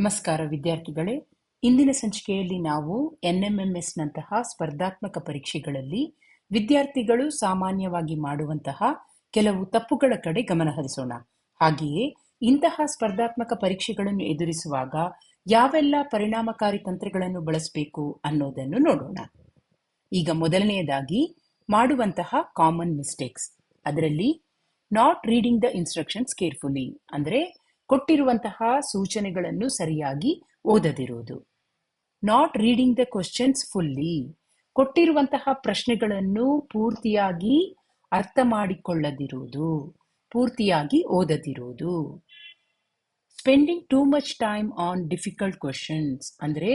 ನಮಸ್ಕಾರ ವಿದ್ಯಾರ್ಥಿಗಳೇ. ಇಂದಿನ ಸಂಚಿಕೆಯಲ್ಲಿ ನಾವು NMMSನಂತಹ ಸ್ಪರ್ಧಾತ್ಮಕ ಪರೀಕ್ಷೆಗಳಲ್ಲಿ ವಿದ್ಯಾರ್ಥಿಗಳು ಸಾಮಾನ್ಯವಾಗಿ ಮಾಡುವಂತಹ ಕೆಲವು ತಪ್ಪುಗಳ ಕಡೆ ಗಮನ ಹರಿಸೋಣ. ಹಾಗೆಯೇ ಇಂತಹ ಸ್ಪರ್ಧಾತ್ಮಕ ಪರೀಕ್ಷೆಗಳನ್ನು ಎದುರಿಸುವಾಗ ಯಾವೆಲ್ಲ ಪರಿಣಾಮಕಾರಿ ತಂತ್ರಗಳನ್ನು ಬಳಸಬೇಕು ಅನ್ನೋದನ್ನು ನೋಡೋಣ. ಈಗ ಮೊದಲನೆಯದಾಗಿ ಮಾಡುವಂತಹ ಕಾಮನ್ ಮಿಸ್ಟೇಕ್ಸ್. ಅದರಲ್ಲಿ not reading the instructions carefully, ಅಂದರೆ ಕೊಟ್ಟಿರುವಂತಹ ಸೂಚನೆಗಳನ್ನು ಸರಿಯಾಗಿ ಓದದಿರುವುದು. Not reading the questions fully, ಕೊಟ್ಟಿರುವಂತಹ ಪ್ರಶ್ನೆಗಳನ್ನು ಪೂರ್ತಿಯಾಗಿ ಅರ್ಥ ಮಾಡಿಕೊಳ್ಳದಿರುವುದು, ಪೂರ್ತಿಯಾಗಿ ಓದದಿರುವುದು. Spending too much time on difficult questions, ಅಂದರೆ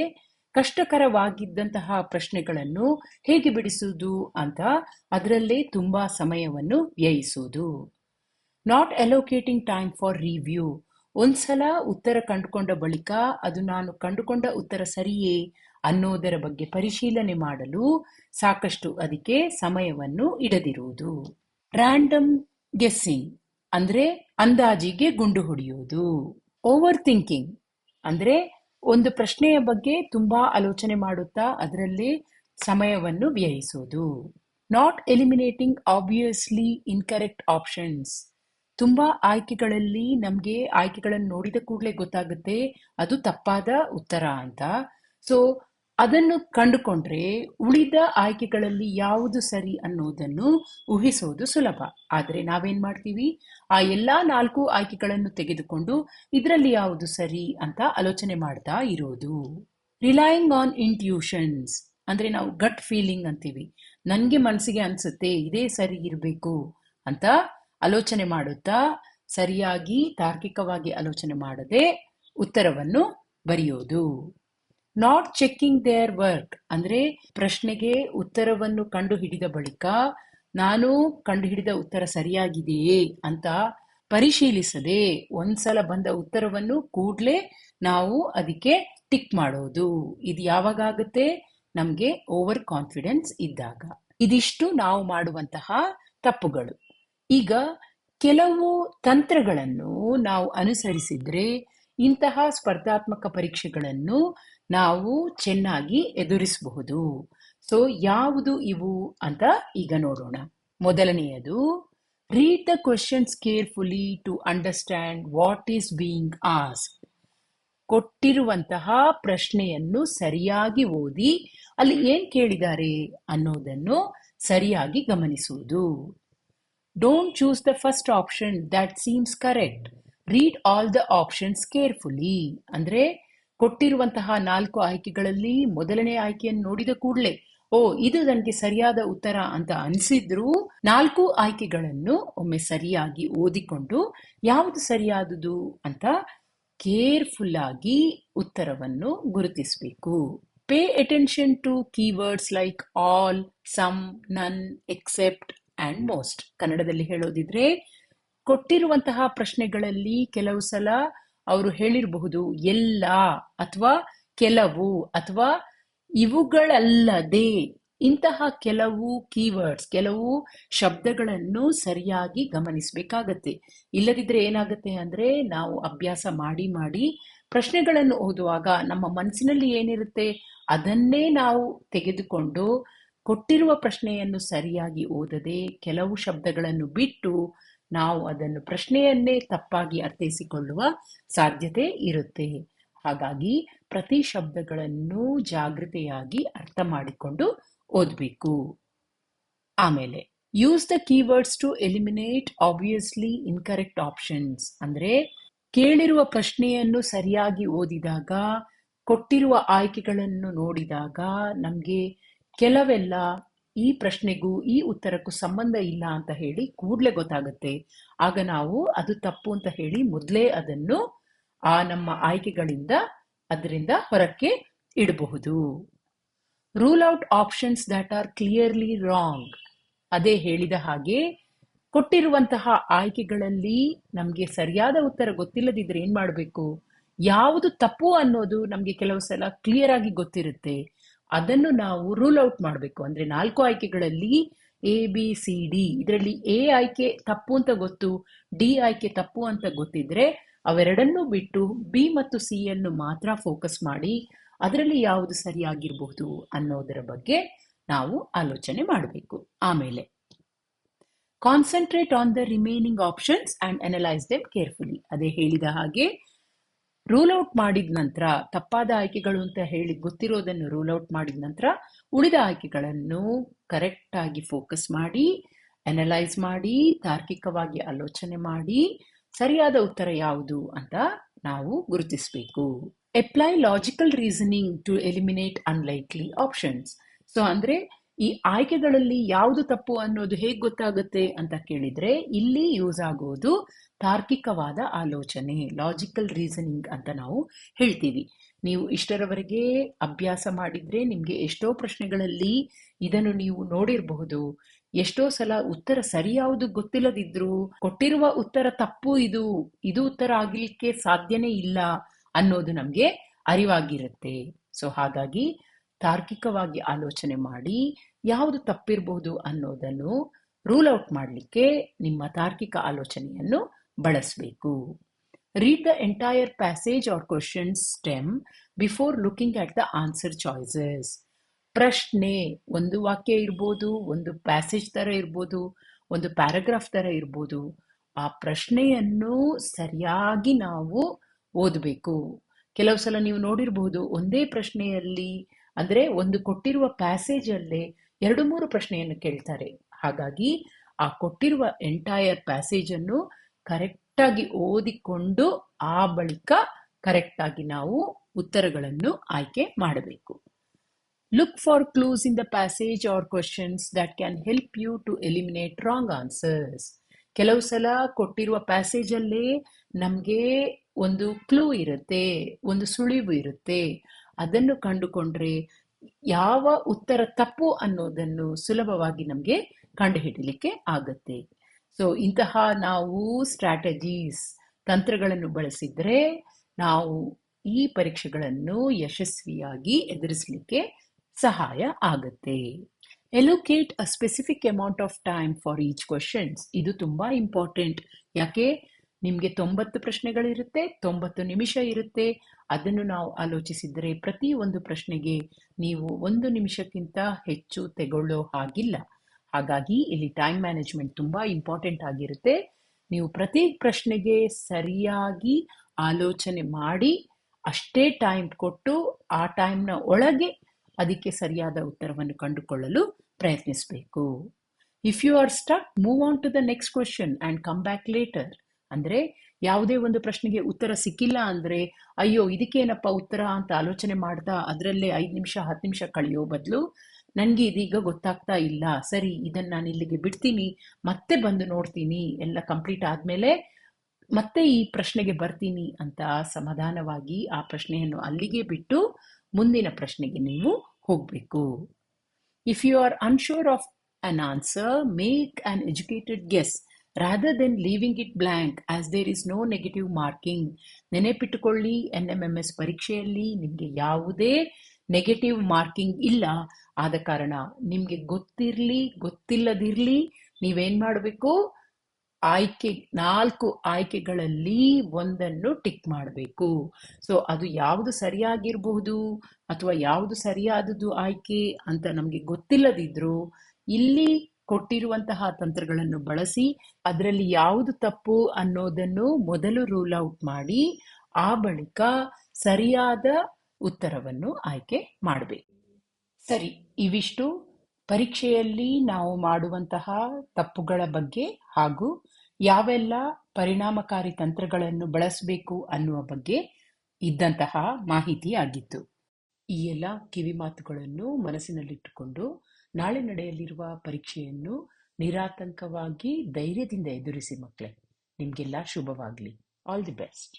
ಕಷ್ಟಕರವಾಗಿದ್ದಂತಹ ಪ್ರಶ್ನೆಗಳನ್ನು ಹೇಗೆ ಬಿಡಿಸುವುದು ಅಂತ ಅದರಲ್ಲೇ ತುಂಬಾ ಸಮಯವನ್ನು ವ್ಯಯಿಸುವುದು. Not allocating time for review, ಒಂದ್ಸಲ ಉತ್ತರ ಕಂಡುಕೊಂಡ ಬಳಿಕ ಅದು ನಾನು ಕಂಡುಕೊಂಡ ಉತ್ತರ ಸರಿಯೇ ಅನ್ನೋದರ ಬಗ್ಗೆ ಪರಿಶೀಲನೆ ಮಾಡಲು ಸಾಕಷ್ಟು ಅದಕ್ಕೆ ಸಮಯವನ್ನು ಇಡದಿರುವುದು. ರ್ಯಾಂಡಮ್ ಗೆಸ್ಸಿಂಗ್, ಅಂದ್ರೆ ಅಂದಾಜಿಗೆ ಗುಂಡು ಹೊಡೆಯುವುದು. ಓವರ್ ಥಿಂಕಿಂಗ್, ಅಂದ್ರೆ ಒಂದು ಪ್ರಶ್ನೆಯ ಬಗ್ಗೆ ತುಂಬಾ ಆಲೋಚನೆ ಮಾಡುತ್ತಾ ಅದರಲ್ಲಿ ಸಮಯವನ್ನು ವ್ಯಯಿಸುವುದು. Not eliminating obviously incorrect options, ತುಂಬಾ ಆಯ್ಕೆಗಳಲ್ಲಿ ನಮಗೆ ಆಯ್ಕೆಗಳನ್ನು ನೋಡಿದ ಕೂಡಲೇ ಗೊತ್ತಾಗುತ್ತೆ ಅದು ತಪ್ಪಾದ ಉತ್ತರ ಅಂತ. ಸೊ ಅದನ್ನು ಕಂಡುಕೊಂಡ್ರೆ ಉಳಿದ ಆಯ್ಕೆಗಳಲ್ಲಿ ಯಾವುದು ಸರಿ ಅನ್ನೋದನ್ನು ಊಹಿಸೋದು ಸುಲಭ. ಆದರೆ ನಾವೇನ್ ಮಾಡ್ತೀವಿ, ಆ ಎಲ್ಲಾ 4 ಆಯ್ಕೆಗಳನ್ನು ತೆಗೆದುಕೊಂಡು ಇದರಲ್ಲಿ ಯಾವುದು ಸರಿ ಅಂತ ಆಲೋಚನೆ ಮಾಡ್ತಾ ಇರೋದು. ರಿಲೈಯಿಂಗ್ ಆನ್ ಇಂಟ್ಯೂಷನ್ಸ್, ಅಂದ್ರೆ ನಾವು ಗಟ್ ಫೀಲಿಂಗ್ ಅಂತೀವಿ, ನನ್ಗೆ ಮನಸ್ಸಿಗೆ ಅನ್ಸುತ್ತೆ ಇದೇ ಸರಿ ಇರಬೇಕು ಅಂತ ಆಲೋಚನೆ ಮಾಡುತ್ತಾ ಸರಿಯಾಗಿ ತಾರ್ಕಿಕವಾಗಿ ಆಲೋಚನೆ ಮಾಡದೆ ಉತ್ತರವನ್ನು ಬರೆಯೋದು. ನಾಟ್ ಚೆಕಿಂಗ್ ದೇರ್ ವರ್ಕ್, ಅಂದ್ರೆ ಪ್ರಶ್ನೆಗೆ ಉತ್ತರವನ್ನು ಕಂಡು ಹಿಡಿದ ಬಳಿಕ ನಾನು ಕಂಡುಹಿಡಿದ ಉತ್ತರ ಸರಿಯಾಗಿದೆಯೇ ಅಂತ ಪರಿಶೀಲಿಸದೆ ಒಂದ್ಸಲ ಬಂದ ಉತ್ತರವನ್ನು ಕೂಡ್ಲೆ ನಾವು ಅದಕ್ಕೆ ಟಿಕ್ ಮಾಡೋದು. ಇದು ಯಾವಾಗ ಆಗುತ್ತೆ? ನಮ್ಗೆ ಓವರ್ ಕಾನ್ಫಿಡೆನ್ಸ್ ಇದ್ದಾಗ. ಇದಿಷ್ಟು ನಾವು ಮಾಡುವಂತಹ ತಪ್ಪುಗಳು. ಈಗ ಕೆಲವು ತಂತ್ರಗಳನ್ನು ನಾವು ಅನುಸರಿಸಿದ್ರೆ ಇಂತಹ ಸ್ಪರ್ಧಾತ್ಮಕ ಪರೀಕ್ಷೆಗಳನ್ನು ನಾವು ಚೆನ್ನಾಗಿ ಎದುರಿಸಬಹುದು. ಸೊ ಯಾವುದು ಇವು ಅಂತ ಈಗ ನೋಡೋಣ. ಮೊದಲನೆಯದು, read the questions carefully to understand what is being asked. ಕೊಟ್ಟಿರುವಂತಹ ಪ್ರಶ್ನೆಯನ್ನು ಸರಿಯಾಗಿ ಓದಿ ಅಲ್ಲಿ ಏನ್ ಕೇಳಿದ್ದಾರೆ ಅನ್ನೋದನ್ನು ಸರಿಯಾಗಿ ಗಮನಿಸುವುದು. Don't choose the first option that seems correct. Read all the options carefully. ಅಂದ್ರೆ ಕೊಟ್ಟಿರುವಂತಹ 4 ಆಯ್ಕೆಗಳಲ್ಲಿ ಮೊದಲನೇ ಆಯ್ಕೆಯನ್ನು ನೋಡಿದ ಕೂಡಲೇ ಇದು ನನಗೆ ಸರಿಯಾದ ಉತ್ತರ ಅಂತ ಅನಿಸಿದ್ರು 4 ಆಯ್ಕೆಗಳನ್ನು ಒಮ್ಮೆ ಸರಿಯಾಗಿ ಓದಿಕೊಂಡು ಯಾವುದು ಸರಿಯಾದುದು ಅಂತ ಕೇರ್ಫುಲ್ ಆಗಿ ಉತ್ತರವನ್ನು ಗುರುತಿಸಬೇಕು. Pay attention to keywords like all, some, none, except and most. ಕನ್ನಡದಲ್ಲಿ ಹೇಳೋದಿದ್ರೆ ಕೊಟ್ಟಿರುವಂತಹ ಪ್ರಶ್ನೆಗಳಲ್ಲಿ ಕೆಲವು ಸಲ ಅವರು ಹೇಳಿರಬಹುದು ಎಲ್ಲ ಅಥವಾ ಕೆಲವು ಅಥವಾ ಇವುಗಳಲ್ಲದೆ, ಇಂತಹ ಕೆಲವು ಕೀವರ್ಡ್ಸ್, ಕೆಲವು ಶಬ್ದಗಳನ್ನು ಸರಿಯಾಗಿ ಗಮನಿಸಬೇಕಾಗತ್ತೆ. ಇಲ್ಲದಿದ್ರೆ ಏನಾಗುತ್ತೆ ಅಂದ್ರೆ ನಾವು ಅಭ್ಯಾಸ ಮಾಡಿ ಮಾಡಿ ಪ್ರಶ್ನೆಗಳನ್ನು ಓದುವಾಗ ನಮ್ಮ ಮನಸ್ಸಿನಲ್ಲಿ ಏನಿರುತ್ತೆ ಅದನ್ನೇ ನಾವು ತೆಗೆದುಕೊಂಡು ಕೊಟ್ಟಿರುವ ಪ್ರಶ್ನೆಯನ್ನು ಸರಿಯಾಗಿ ಓದದೆ ಕೆಲವು ಶಬ್ದಗಳನ್ನು ಬಿಟ್ಟು ನಾವು ಅದನ್ನು ಪ್ರಶ್ನೆಯನ್ನೇ ತಪ್ಪಾಗಿ ಅರ್ಥೈಸಿಕೊಳ್ಳುವ ಸಾಧ್ಯತೆ ಇರುತ್ತೆ. ಹಾಗಾಗಿ ಪ್ರತಿ ಶಬ್ದಗಳನ್ನು ಜಾಗೃತೆಯಾಗಿ ಅರ್ಥ ಮಾಡಿಕೊಂಡು ಓದಬೇಕು. ಆಮೇಲೆ use the keywords to eliminate obviously incorrect options, ಅಂದ್ರೆ ಕೇಳಿರುವ ಪ್ರಶ್ನೆಯನ್ನು ಸರಿಯಾಗಿ ಓದಿದಾಗ ಕೊಟ್ಟಿರುವ ಆಯ್ಕೆಗಳನ್ನು ನೋಡಿದಾಗ ನಮ್ಗೆ ಕೆಲವೆಲ್ಲ ಈ ಪ್ರಶ್ನೆಗೂ ಈ ಉತ್ತರಕ್ಕೂ ಸಂಬಂಧ ಇಲ್ಲ ಅಂತ ಹೇಳಿ ಕೂಡ್ಲೆ ಗೊತ್ತಾಗುತ್ತೆ. ಆಗ ನಾವು ಅದು ತಪ್ಪು ಅಂತ ಹೇಳಿ ಮೊದಲೇ ಅದನ್ನು ನಮ್ಮ ಆಯ್ಕೆಗಳಿಂದ ಅದರಿಂದ ಹೊರಕ್ಕೆ ಇಡಬಹುದು. Rule out options that are clearly wrong. ಅದೇ ಹೇಳಿದ ಹಾಗೆ ಕೊಟ್ಟಿರುವಂತಹ ಆಯ್ಕೆಗಳಲ್ಲಿ ನಮ್ಗೆ ಸರಿಯಾದ ಉತ್ತರ ಗೊತ್ತಿಲ್ಲದಿದ್ರೆ ಏನ್ ಮಾಡಬೇಕು, ಯಾವುದು ತಪ್ಪು ಅನ್ನೋದು ನಮ್ಗೆ ಕೆಲವು ಸಲ ಕ್ಲಿಯರ್ ಆಗಿ ಗೊತ್ತಿರುತ್ತೆ, ಅದನ್ನು ನಾವು ರೂಲ್ ಔಟ್ ಮಾಡಬೇಕು. ಅಂದ್ರೆ 4 ಆಯ್ಕೆಗಳಲ್ಲಿ ABCD, ಇದರಲ್ಲಿ A ಆಯ್ಕೆ ತಪ್ಪು ಅಂತ ಗೊತ್ತು, D ಆಯ್ಕೆ ತಪ್ಪು ಅಂತ ಗೊತ್ತಿದ್ರೆ ಅವೆರಡನ್ನೂ ಬಿಟ್ಟು ಬಿ ಮತ್ತು ಸಿ ಅನ್ನು ಮಾತ್ರ ಫೋಕಸ್ ಮಾಡಿ ಅದರಲ್ಲಿ ಯಾವುದು ಸರಿಯಾಗಿರಬಹುದು ಅನ್ನೋದರ ಬಗ್ಗೆ ನಾವು ಆಲೋಚನೆ ಮಾಡಬೇಕು. ಆಮೇಲೆ concentrate on the remaining options and analyse them carefully. ಅದೇ ಹೇಳಿದ ಹಾಗೆ ರೂಲ್ ಔಟ್ ಮಾಡಿದ ನಂತರ, ತಪ್ಪಾದ ಆಯ್ಕೆಗಳು ಅಂತ ಹೇಳಿ ಗೊತ್ತಿರೋದನ್ನು ರೂಲ್ ಔಟ್ ಮಾಡಿದ ನಂತರ ಉಳಿದ ಆಯ್ಕೆಗಳನ್ನು ಕರೆಕ್ಟ್ ಆಗಿ ಫೋಕಸ್ ಮಾಡಿ, ಅನಲೈಸ್ ಮಾಡಿ, ತಾರ್ಕಿಕವಾಗಿ ಆಲೋಚನೆ ಮಾಡಿ ಸರಿಯಾದ ಉತ್ತರ ಯಾವುದು ಅಂತ ನಾವು ಗುರುತಿಸಬೇಕು. Apply logical reasoning to eliminate unlikely options. So ಅಂದ್ರೆ ಈ ಆಯ್ಕೆಗಳಲ್ಲಿ ಯಾವುದು ತಪ್ಪು ಅನ್ನೋದು ಹೇಗೆ ಗೊತ್ತಾಗುತ್ತೆ ಅಂತ ಕೇಳಿದ್ರೆ ಇಲ್ಲಿ ಯೂಸ್ ಆಗೋದು ತಾರ್ಕಿಕವಾದ ಆಲೋಚನೆ, ಲಾಜಿಕಲ್ ರೀಸನಿಂಗ್ ಅಂತ ನಾವು ಹೇಳ್ತೀವಿ. ನೀವು ಇಷ್ಟರವರೆಗೆ ಅಭ್ಯಾಸ ಮಾಡಿದ್ರೆ ನಿಮ್ಗೆ ಎಷ್ಟೋ ಪ್ರಶ್ನೆಗಳಲ್ಲಿ ಇದನ್ನು ನೀವು ನೋಡಿರಬಹುದು. ಎಷ್ಟೋ ಸಲ ಉತ್ತರ ಸರಿ ಯಾವುದು ಗೊತ್ತಿಲ್ಲದಿದ್ರು ಕೊಟ್ಟಿರುವ ಉತ್ತರ ತಪ್ಪು, ಇದು ಉತ್ತರ ಆಗ್ಲಿಕ್ಕೆ ಸಾಧ್ಯನೇ ಇಲ್ಲ ಅನ್ನೋದು ನಮ್ಗೆ ಅರಿವಾಗಿರುತ್ತೆ. ಸೊ ಹಾಗಾಗಿ ತಾರ್ಕಿಕವಾಗಿ ಆಲೋಚನೆ ಮಾಡಿ ಯಾವುದು ತಪ್ಪಿರಬಹುದು ಅನ್ನೋದನ್ನು ರೂಲ್ ಔಟ್ ಮಾಡಲಿಕ್ಕೆ ನಿಮ್ಮ ತಾರ್ಕಿಕ ಆಲೋಚನೆಯನ್ನು ಬಳಸಬೇಕು. Read the entire passage or question stem before looking at the answer choices. ಪ್ರಶ್ನೆ ಒಂದು ವಾಕ್ಯ ಇರ್ಬೋದು, ಒಂದು ಪ್ಯಾಸೇಜ್ ತರ ಇರ್ಬೋದು, ಒಂದು ಪ್ಯಾರಾಗ್ರಾಫ್ ತರ ಇರ್ಬೋದು. ಆ ಪ್ರಶ್ನೆಯನ್ನು ಸರಿಯಾಗಿ ನಾವು ಓದಬೇಕು. ಕೆಲವು ಸಲ ನೀವು ನೋಡಿರಬಹುದು, ಒಂದೇ ಪ್ರಶ್ನೆಯಲ್ಲಿ ಅಂದ್ರೆ ಒಂದು ಕೊಟ್ಟಿರುವ ಪ್ಯಾಸೇಜ್ ಅಲ್ಲೇ 2-3 ಪ್ರಶ್ನೆಯನ್ನು ಕೇಳ್ತಾರೆ. ಹಾಗಾಗಿ ಆ ಕೊಟ್ಟಿರುವ ಎಂಟೈರ್ ಪ್ಯಾಸೇಜ್ ಅನ್ನು ಕರೆಕ್ಟ್ ಆಗಿ ಓದಿಕೊಂಡು ಆ ಬಳಿಕ ಕರೆಕ್ಟ್ ಆಗಿ ನಾವು ಉತ್ತರಗಳನ್ನು ಆಯ್ಕೆ ಮಾಡಬೇಕು. Look for clues in the passage or questions that can help you to eliminate wrong answers. ಕೆಲವು ಸಲ ಕೊಟ್ಟಿರುವ ಪ್ಯಾಸೇಜ್ ಅಲ್ಲೇ ನಮ್ಗೆ ಒಂದು ಕ್ಲೂ ಇರುತ್ತೆ, ಒಂದು ಸುಳಿವು ಇರುತ್ತೆ. ಅದನ್ನು ಕಂಡುಕೊಂಡ್ರೆ ಯಾವ ಉತ್ತರ ತಪ್ಪು ಅನ್ನೋದನ್ನು ಸುಲಭವಾಗಿ ನಮ್ಗೆ ಕಂಡುಹಿಡಿಯಲಿಕ್ಕೆ ಆಗತ್ತೆ. ಸೊ ಇಂತಹ ನಾವು ಸ್ಟ್ರಾಟಜೀಸ್, ತಂತ್ರಗಳನ್ನು ಬಳಸಿದ್ರೆ ನಾವು ಈ ಪರೀಕ್ಷೆಗಳನ್ನು ಯಶಸ್ವಿಯಾಗಿ ಎದುರಿಸಲಿಕ್ಕೆ ಸಹಾಯ ಆಗುತ್ತೆ. Allocate a specific amount of time for each questions. ಇದು ತುಂಬಾ ಇಂಪಾರ್ಟೆಂಟ್. ಯಾಕೆ? ನಿಮ್ಗೆ 90 ಪ್ರಶ್ನೆಗಳಿರುತ್ತೆ, 90 ನಿಮಿಷ ಇರುತ್ತೆ. ಅದನ್ನು ನಾವು ಆಲೋಚಿಸಿದರೆ ಪ್ರತಿ ಒಂದು ಪ್ರಶ್ನೆಗೆ ನೀವು 1 ನಿಮಿಷಕ್ಕಿಂತ ಹೆಚ್ಚು ತೆಗೊಳ್ಳೋ ಹಾಗಿಲ್ಲ. ಹಾಗಾಗಿ ಇಲ್ಲಿ ಟೈಮ್ ಮ್ಯಾನೇಜ್ಮೆಂಟ್ ತುಂಬಾ ಇಂಪಾರ್ಟೆಂಟ್ ಆಗಿರುತ್ತೆ. ನೀವು ಪ್ರತಿ ಪ್ರಶ್ನೆಗೆ ಸರಿಯಾಗಿ ಆಲೋಚನೆ ಮಾಡಿ ಅಷ್ಟೇ ಟೈಮ್ ಕೊಟ್ಟು ಆ ಟೈಮ್ನ ಒಳಗೆ ಅದಕ್ಕೆ ಸರಿಯಾದ ಉತ್ತರವನ್ನು ಕಂಡುಕೊಳ್ಳಲು ಪ್ರಯತ್ನಿಸಬೇಕು. If you are stuck, move on to the next question and come back later. ಅಂದ್ರೆ ಯಾವುದೇ ಒಂದು ಪ್ರಶ್ನೆಗೆ ಉತ್ತರ ಸಿಕ್ಕಿಲ್ಲ ಅಂದ್ರೆ ಅಯ್ಯೋ ಇದಕ್ಕೇನಪ್ಪ ಉತ್ತರ ಅಂತ ಆಲೋಚನೆ ಮಾಡ್ತಾ ಅದರಲ್ಲೇ 5 ನಿಮಿಷ 10 ನಿಮಿಷ ಕಳೆಯೋ ಬದಲು ನನಗೆ ಇದೀಗ ಗೊತ್ತಾಗ್ತಾ ಇಲ್ಲ, ಸರಿ ಇದನ್ನ ನಾನು ಇಲ್ಲಿಗೆ ಬಿಡ್ತೀನಿ, ಮತ್ತೆ ಬಂದು ನೋಡ್ತೀನಿ, ಎಲ್ಲ ಕಂಪ್ಲೀಟ್ ಆದ್ಮೇಲೆ ಮತ್ತೆ ಈ ಪ್ರಶ್ನೆಗೆ ಬರ್ತೀನಿ ಅಂತ ಸಮಾಧಾನವಾಗಿ ಆ ಪ್ರಶ್ನೆಯನ್ನು ಅಲ್ಲಿಗೆ ಬಿಟ್ಟು ಮುಂದಿನ ಪ್ರಶ್ನೆಗೆ ನೀವು ಹೋಗಬೇಕು. If you are unsure of an answer, make an educated guess rather than leaving it blank as there is no negative marking. ನೆನಪಿಟ್ಟುಕೊಳ್ಳಿ, NMMS ಪರೀಕ್ಷೆಯಲ್ಲಿ ನಿಮಗೆ ಯಾವುದೇ ನೆಗೆಟಿವ್ ಮಾರ್ಕಿಂಗ್ ಇಲ್ಲ. ಆದ ಕಾರಣ ನಿಮಗೆ ಗೊತ್ತಿರಲಿ ಗೊತ್ತಿಲ್ಲದಿರಲಿ ನೀವೇನ್ ಮಾಡಬೇಕು, 4 ಆಯ್ಕೆಗಳಲ್ಲಿ ಒಂದನ್ನು ಟಿಕ್ ಮಾಡಬೇಕು. ಸೊ ಅದು ಯಾವುದು ಸರಿಯಾಗಿರಬಹುದು ಅಥವಾ ಯಾವುದು ಸರಿಯಾದದ್ದು ಆಯ್ಕೆ ಅಂತ ನಮಗೆ ಗೊತ್ತಿಲ್ಲದಿದ್ರು ಇಲ್ಲಿ ಕೊಟ್ಟಿರುವಂತಹ ತಂತ್ರಗಳನ್ನು ಬಳಸಿ ಅದರಲ್ಲಿ ಯಾವುದು ತಪ್ಪು ಅನ್ನೋದನ್ನು ಮೊದಲು ರೂಲ್ ಔಟ್ ಮಾಡಿ ಆ ಬಳಿಕ ಸರಿಯಾದ ಉತ್ತರವನ್ನು ಆಯ್ಕೆ ಮಾಡಬೇಕು. ಸರಿ, ಇವಿಷ್ಟು ಪರೀಕ್ಷೆಯಲ್ಲಿ ನಾವು ಮಾಡುವಂತಹ ತಪ್ಪುಗಳ ಬಗ್ಗೆ ಹಾಗೂ ಯಾವೆಲ್ಲ ಪರಿಣಾಮಕಾರಿ ತಂತ್ರಗಳನ್ನು ಬಳಸಬೇಕು ಅನ್ನುವ ಬಗ್ಗೆ ಇದ್ದಂತಹ ಮಾಹಿತಿ ಆಗಿತ್ತು. ಈ ಎಲ್ಲ ಕಿವಿ ಮಾತುಗಳನ್ನು ಮನಸ್ಸಿನಲ್ಲಿಟ್ಟುಕೊಂಡು ನಾಳೆ ನಡೆಯಲಿರುವ ಪರೀಕ್ಷೆಯನ್ನು ನಿರಾತಂಕವಾಗಿ ಧೈರ್ಯದಿಂದ ಎದುರಿಸಿ ಮಕ್ಕಳೇ. ನಿಮಗೆಲ್ಲ ಶುಭವಾಗಲಿ. All the best.